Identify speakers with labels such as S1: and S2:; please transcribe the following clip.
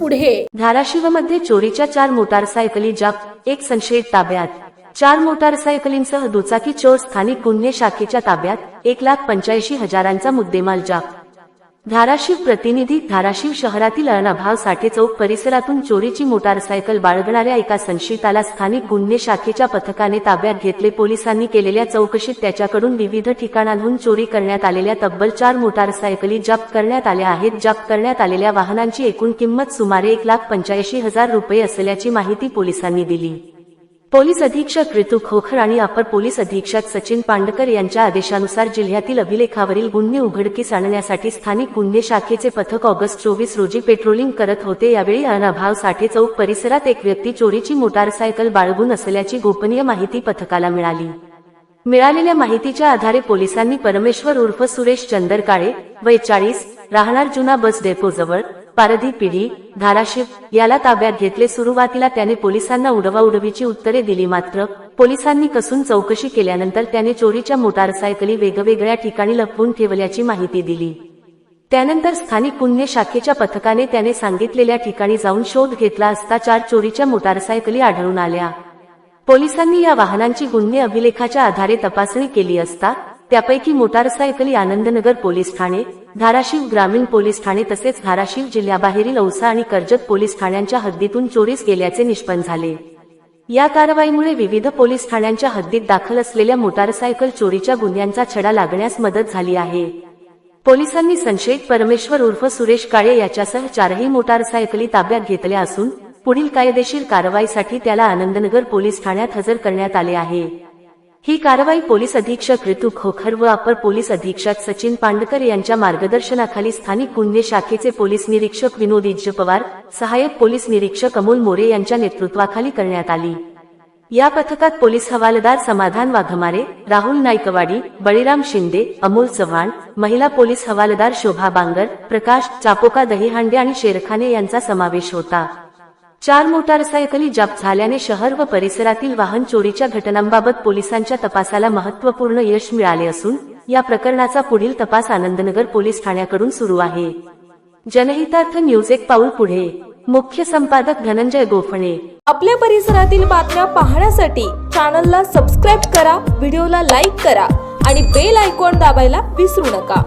S1: पुढे.
S2: धाराशिवमध्ये चोरीच्या 4 मोटारसायकली जप्त, 1 संशयित ताब्यात. 4 मोटारसायकलींसह दुचाकी चोर स्थानिक गुन्हे शाखेच्या ताब्यात, 1,85,000चा मुद्देमाल जप्त. धाराशिव प्रतिनिधी. धाराशिव शहरातील अण्णाभाऊ साठे चौक परिसरातून चोरीची मोटारसायकल बाळगणाऱ्या एका संशयिताला स्थानिक गुन्हे शाखेच्या पथकाने ताब्यात घेतले. पोलिसांनी केलेल्या चौकशीत त्याच्याकडून विविध ठिकाणांहून चोरी करण्यात आलेल्या तब्बल 4 मोटारसायकली जप्त करण्यात आल्या आहेत. जप्त करण्यात आलेल्या वाहनांची एकूण किंमत सुमारे 1,85,000 रुपये असल्याची माहिती पोलिसांनी दिली. पोलीस अधीक्षक ऋतू खोखर आणि अपर पोलीस अधीक्षक सचिन पांडकर यांच्या आदेशानुसार जिल्ह्यातील अभिलेखावरील गुन्हे उघडकीस आणण्यासाठी स्थानिक गुन्हे शाखेचे पथक ऑगस्ट 24 रोजी पेट्रोलिंग करत होते. यावेळी अण्णाभाऊ साठे चौक परिसरात एक व्यक्ती चोरीची मोटारसायकल बाळगून असल्याची गोपनीय माहिती पथकाला मिळाली. मिळालेल्या माहितीच्या आधारे पोलिसांनी परमेश्वर उर्फ सुरेश चंदर काळे, वय 40, राहणार जुना बस डेपोजवळ, पारधी पिढी, धाराशिव याला ताब्यात घेतले. सुरुवातीला त्याने पोलिसांना उडवाउडवीची उत्तरे दिली, मात्र पोलिसांनी कसून चौकशी केल्यानंतर त्याने चोरीच्या मोटारसायकली वेगवेगळ्या ठिकाणी लपवून ठेवल्याची माहिती दिली. त्यानंतर स्थानिक गुन्हे शाखेच्या पथकाने त्याने सांगितलेल्या ठिकाणी जाऊन शोध घेतला असता 4 चोरीच्या मोटारसायकली आढळून आल्या. पोलिसांनी या वाहनांची गुन्हे अभिलेखाच्या आधारे तपासणी केली असता त्यापैकी मोटारसायकली आनंदनगर पोलीस ठाणे, धाराशिव ग्रामीण पोलीस ठाणे तसेच धाराशिव जिल्ह्याबाहेरील औसा आणि कर्जत पोलीस ठाण्यांच्या हद्दीतून चोरीस गेल्याचे निष्पन्न झाले. या कारवाईमुळे विविध पोलीस ठाण्यांच्या हद्दीत दाखल असलेल्या मोटारसायकल चोरीच्या गुन्ह्यांचा छडा लागण्यास मदत झाली आहे. पोलिसांनी संशयित परमेश्वर उर्फ सुरेश काळे याच्यासह 4ही मोटारसायकली ताब्यात घेतल्या असून पुढील कायदेशीर कारवाईसाठी त्याला आनंदनगर पोलीस ठाण्यात हजर करण्यात आले आहे. ही कारवाई पोलीस अधीक्षक ऋतू खोखर व अपर पोलीस अधीक्षक सचिन पांडकर यांच्या मार्गदर्शनाखाली स्थानिक गुन्हे शाखेचे पोलीस निरीक्षक विनोद पवार, सहाय्यक पोलीस निरीक्षक अमोल मोरे यांच्या नेतृत्वाखाली करण्यात आली. या पथकात पोलीस हवालदार समाधान वाघमारे, राहुल नाईकवाडी, बळीराम शिंदे, अमोल चव्हाण, महिला पोलीस हवालदार शोभा बांगर, प्रकाश चापोका दहीहांडे आणि शेरखाने यांचा समावेश होता. 4 मोटारसायकली जप्त झाल्याने शहर व परिसरातील वाहन चोरीच्या घटनांबाबत पोलिसांच्या तपासाला महत्त्वपूर्ण यश मिळाले असून या प्रकरणाचा पुढील तपास आनंदनगर पोलीस ठाण्याकडून सुरू आहे. जनहितार्थ न्यूज एक पाऊल पुढे. मुख्य संपादक धनंजय गोफणे.
S1: आपल्या परिसरातील बातम्या पाहण्यासाठी चॅनलला सबस्क्राईब करा, व्हिडिओला लाईक करा आणि बेल आयकॉन दाबायला विसरू नका.